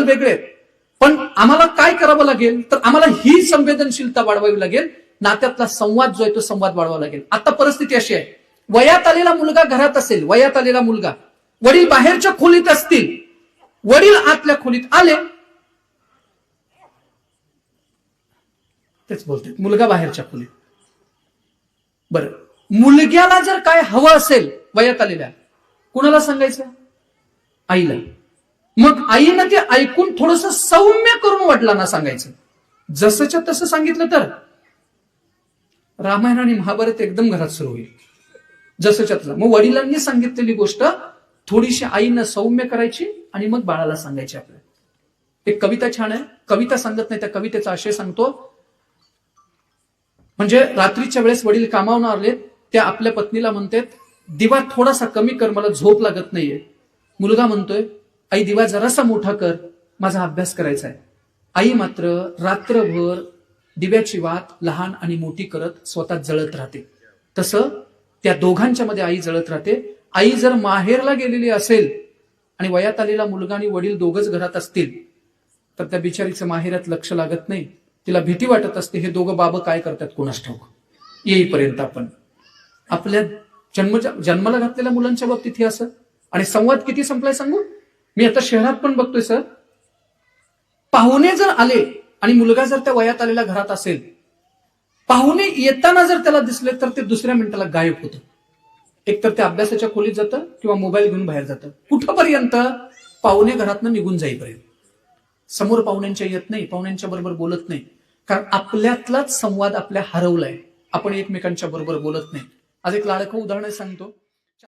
बदल वेगळे आहेत, पण आम्हाला काय करावं लागेल तर आम्हाला ही संवेदनशीलता वाढवावी लागेल, नात्यातला संवाद जो आहे तो संवाद वाढवावा लागेल. आता परिस्थिती अशी आहे, वयात आलेला मुलगा घरात असेल, वयात आलेला मुलगा, वडील बाहेरच्या खोलीत असतील, वडील आतल्या खोलीत आले, तेच बोलते, मुलगा बाहेरच्या खोलीत. बरं, मुलग्याला जर काय हवं असेल वयात आलेल्या, कुणाला सांगायचं? आईला. मग आईनं ते ऐकून थोडंसं सौम्य करून वडिलांना सांगायचं. जसंच्या तसं सांगितलं तर रामायण आणि महाभारत एकदम घरात सुरू होईल. जसंच्या तसं. मग वडिलांनी सांगितलेली गोष्ट थोडीशी आईनं सौम्य करायची आणि मग बाळाला सांगायची. आपल्याला एक कविता छान आहे, कविता सांगत नाही, त्या कवितेचा आशय सांगतो. म्हणजे रात्रीच्या वेळेस वडील कामावून आले, त्या आपल्या पत्नीला म्हणतात, दिवा थोडासा कमी कर, मला झोप लागत नाहीये. मुलगा म्हणतोय, आई दिवा जरासा मोठा कर, माझा अभ्यास करायचा आहे. आई मात्र रात्रभर दिव्याची वात लहान आणि मोठी करत स्वतः जळत राहते. तसं त्या दोघांच्या मध्ये आई जळत राहते. आई जर माहेरला गेलेली असेल आणि वयात आलेला मुलगा आणि वडील दोघच घरात असतील तर त्या बिचारीचं माहेरात लक्ष लागत नाही. तिला भीती वाटत असते, हे दोघं बाबा काय करतात कोणास ठाऊक. येईपर्यंत आपण आपल्या जन्माला घातलेल्या मुलांच्या बाबतीत हे असं. आणि संवाद किती संपलाय सांगू? मी आता शहरात पण बघतोय सर, पाहुणे जर आले आणि मुलगा जर त्या वयात आलेल्या घरात असेल, पाहुणे येताना जर त्याला दिसले तर ते दुसऱ्या मिनिटाला गायब होतं. एकतर ते अभ्यासाच्या खोलीत जातं किंवा मोबाईल घेऊन बाहेर जातं. कुठपर्यंत? पाहुणे घरातनं निघून जाईपर्यंत. समोर पाहुण्यांच्या येत नाही, पाहुण्यांच्या बरोबर बोलत नाही, कारण आपल्यातलाच संवाद आपल्या हरवलाय. आपण एकमेकांच्या बरोबर बोलत नाही. आज एक लाडकं उदाहरण सांगतो.